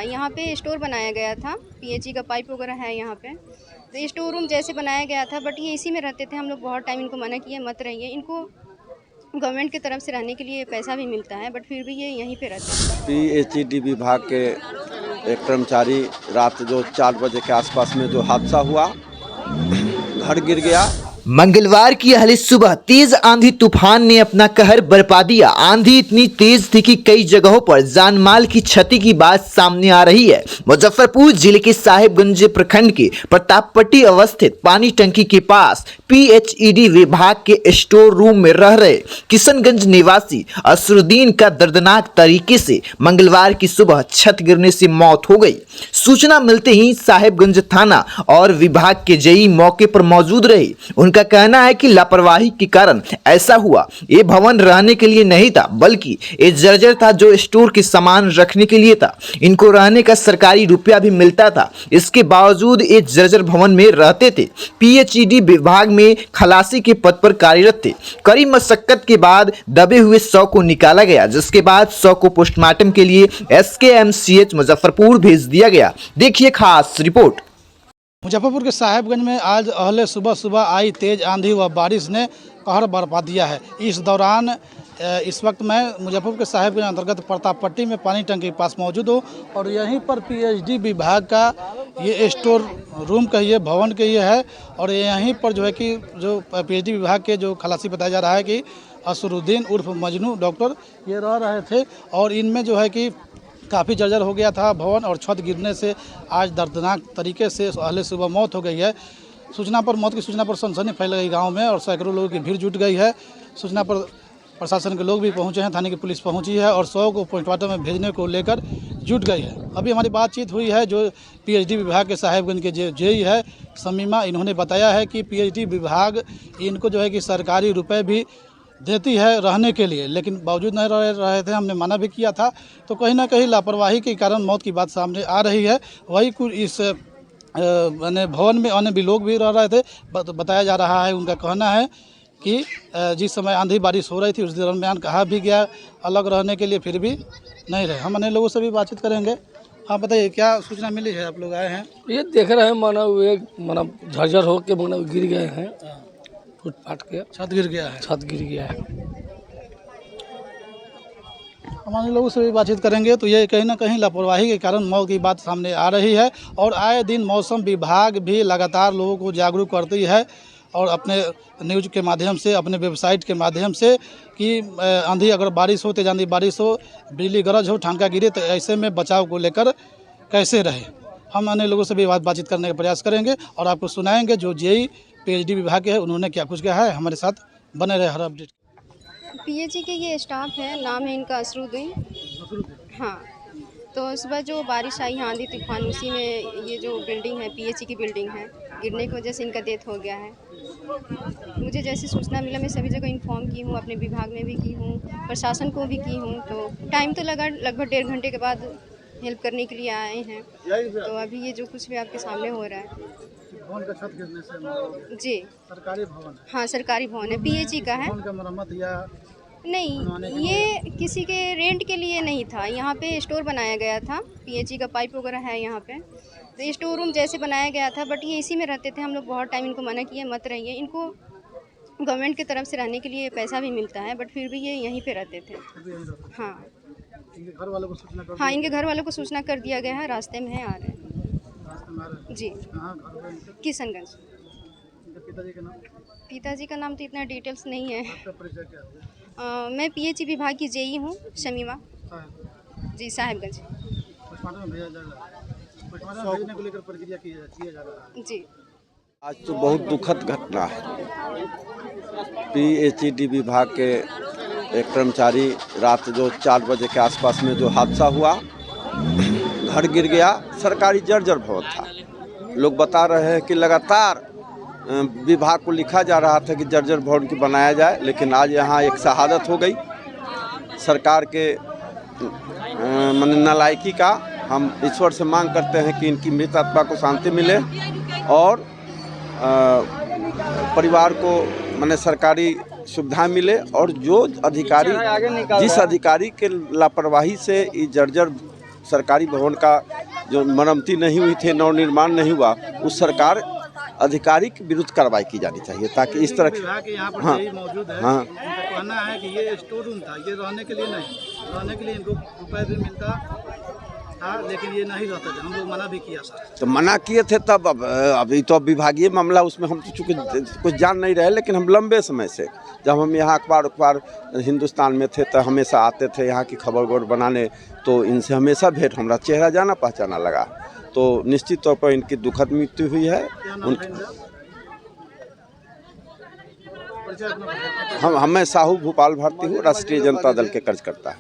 यहाँ पे स्टोर बनाया गया था, पीएचई का पाइप वगैरह है यहाँ पे, तो ये स्टोर रूम जैसे बनाया गया था, बट ये इसी में रहते थे। हम लोग बहुत टाइम इनको मना किए मत रहिए, इनको गवर्नमेंट की तरफ से रहने के लिए पैसा भी मिलता है, बट फिर भी ये यहीं पे रहते हैं। पीएचईडी विभाग के एक कर्मचारी रात जो 4 बजे के आसपास में जो हादसा हुआ, घर गिर गया। मंगलवार की हली सुबह तेज आंधी तूफान ने अपना कहर बरपा दिया। आंधी इतनी तेज थी कि कई जगहों पर जान माल की क्षति की बात सामने आ रही है। मुजफ्फरपुर जिले के साहिबगंज प्रखंड के प्रतापपट्टी अवस्थित पानी टंकी के पास पीएचईडी विभाग के स्टोर रूम में रह रहे किशनगंज निवासी असरुद्दीन का दर्दनाक तरीके से मंगलवार की सुबह छत गिरने से मौत हो गई। सूचना मिलते ही साहिबगंज थाना और विभाग के जेई मौके पर मौजूद रहे। उनका कहना है कि लापरवाही के कारण ऐसा हुआ। ये भवन रहने के लिए नहीं था, बल्कि ये जर्जर था जो स्टोर के सामान रखने के लिए था। इनको रहने का सरकारी रुपया भी मिलता था, इसके बावजूद ये जर्जर भवन में रहते थे। पीएचईडी विभाग में खलासी के पद पर कार्यरत थे। कड़ी मशक्कत के बाद दबे हुए शव को निकाला गया, जिसके बाद शव को पोस्टमार्टम के लिए एसकेएमसीएच मुजफ्फरपुर भेज दिया गया। देखिए खास रिपोर्ट। मुजफ्फरपुर के साहिबगंज में आज अहले सुबह आई तेज आंधी व बारिश ने कहर बरपा दिया है। इस दौरान इस वक्त मैं मुजफ्फरपुर के साहिबगंज अंतर्गत प्रतापपट्टी में पानी टंकी के पास मौजूद हूँ और यहीं पर पीएचईडी विभाग का ये स्टोर रूम कहिए, भवन कहिए है। और यहीं पर जो है कि जो पीएचईडी विभाग के जो खलासी बताया जा रहा है कि असरुद्दीन उर्फ मजनू डॉक्टर ये रह रहे थे और इनमें जो है कि काफ़ी जर्जर हो गया था भवन और छत गिरने से आज दर्दनाक तरीके से अहले सुबह मौत हो गई है। मौत की सूचना पर सनसनी फैल गई गांव में और सैकड़ों लोगों की भीड़ जुट गई है। सूचना पर प्रशासन के लोग भी पहुंचे हैं, थाने की पुलिस पहुंची है और शव को पोस्टमार्टम में भेजने को लेकर जुट गई है। अभी हमारी बातचीत हुई है जो पीएचईडी विभाग के साहिबगंज के जेई है शमीमा, इन्होंने बताया है कि पीएचईडी विभाग इनको जो है कि सरकारी रुपये भी देती है रहने के लिए, लेकिन बावजूद नहीं रह रहे थे। हमने मना भी किया था, तो कहीं ना कहीं लापरवाही के कारण मौत की बात सामने आ रही है। वही कुछ इस भवन में अन्य भी लोग भी रह रहे थे। बताया जा रहा है, उनका कहना है कि जिस समय आंधी बारिश हो रही थी उस दरमियान कहा भी गया अलग रहने के लिए, फिर भी नहीं रहे। हम अन्य लोगों से भी बातचीत करेंगे। हाँ बताइए, क्या सूचना मिली है? आप लोग आए हैं, ये देख रहे हैं, माना झरझर हो के गिर गए हैं, फूट फाट के छत गिर गया है। हमारे लोगों से भी बातचीत करेंगे, तो ये कहीं ना कहीं लापरवाही के कारण मौत की बात सामने आ रही है। और आए दिन मौसम विभाग भी लगातार लोगों को जागरूक करती है और अपने न्यूज़ के माध्यम से, अपने वेबसाइट के माध्यम से कि आंधी अगर बारिश हो, तेज आंधी बारिश हो, बिजली गरज हो, ठनका गिरे, तो ऐसे में बचाव को लेकर कैसे रहे। हम अन्य लोगों से भी बातचीत करने का प्रयास करेंगे और आपको सुनाएंगे जो जेई पीएचईडी विभाग के है उन्होंने क्या कुछ कहा है। हमारे साथ बने रहे हर अपडेट। पीएचई के ये स्टाफ है, नाम है इनका असरुद्दीन। हाँ, तो सुबह जो बारिश आई आंधी तूफान, उसी में ये जो बिल्डिंग है पीएचई की बिल्डिंग है, गिरने की वजह से इनका डेथ हो गया है। मुझे जैसे सूचना मिला मैं सभी जगह इन्फॉर्म की हूँ, अपने विभाग में भी की हूँ, प्रशासन को भी की हूँ। तो टाइम तो लगा, लगभग 1.5 घंटे के बाद हेल्प करने के लिए आए हैं। तो अभी ये जो कुछ भी आपके सामने हो रहा है, भवन का छत गिरने से जी सरकारी भवन, हाँ सरकारी भवन है, पीएचई का है। भवन का मरम्मत या नहीं, ये किसी के रेंट के लिए नहीं था। यहाँ पे स्टोर बनाया गया था, पीएचई का पाइप वगैरह है यहाँ पे, तो ये स्टोर रूम जैसे बनाया गया था, बट ये इसी में रहते थे। हम लोग बहुत टाइम इनको मना किए मत रहिए, इनको गवर्नमेंट की तरफ से रहने के लिए पैसा भी मिलता है, बट फिर भी ये यहीं पे रहते थे। हाँ, इनके घर वालों को सूचना कर हाँ, इनके घर वालों को सूचना कर दिया गया है, रास्ते में है, आ रहे हैं जी। किशनगंज। पिताजी का नाम तो इतना डिटेल्स नहीं है। मैं पीएचई विभाग की जेई हूँ, शमीमा जी, साहिबगंज जी। आज तो बहुत दुखद घटना है। पीएचईडी विभाग के एक कर्मचारी रात जो 4 बजे के आसपास में जो हादसा हुआ, घर गिर गया। सरकारी जर्जर भवन था। लोग बता रहे हैं कि लगातार विभाग को लिखा जा रहा था कि जर्जर भवन की बनाया जाए, लेकिन आज यहाँ एक शहादत हो गई सरकार के नालायकी का। हम ईश्वर से मांग करते हैं कि इनकी मृत आत्मा को शांति मिले और परिवार को सरकारी सुविधा मिले, और जो अधिकारी, जिस अधिकारी के लापरवाही से ये जर्जर सरकारी भवन का जो मरम्मती नहीं हुई थी, नवनिर्माण नहीं हुआ, उस सरकार अधिकारी के विरुद्ध कार्रवाई की जानी चाहिए ताकि इस तरह विभाग के यहाँ पर हाँ, यही मौजूद है। हाँ। इनका कहना है कि ये स्टोर रूम था, ये रहने के लिए नहीं, रहने के लिए इनको रुपये भी मिलता था, लेकिन ये नहीं रहता था, हम लोग मना भी किया सर। तो मना किए थे तब। अब अभी तो विभागीय मामला, उसमें हम तो चूँकि कुछ जान नहीं रहे, लेकिन हम लंबे समय से, जब हम यहाँ अखबार हिंदुस्तान में थे तो हमेशा आते थे यहाँ की खबर बनाने, तो इनसे हमेशा भेंट, हमारा चेहरा जाना पहचाना लगा। तो निश्चित तौर पर इनकी दुखद मृत्यु हुई है। मैं साहू भोपाल भारती हूँ, राष्ट्रीय जनता दल के कार्यकर्ता।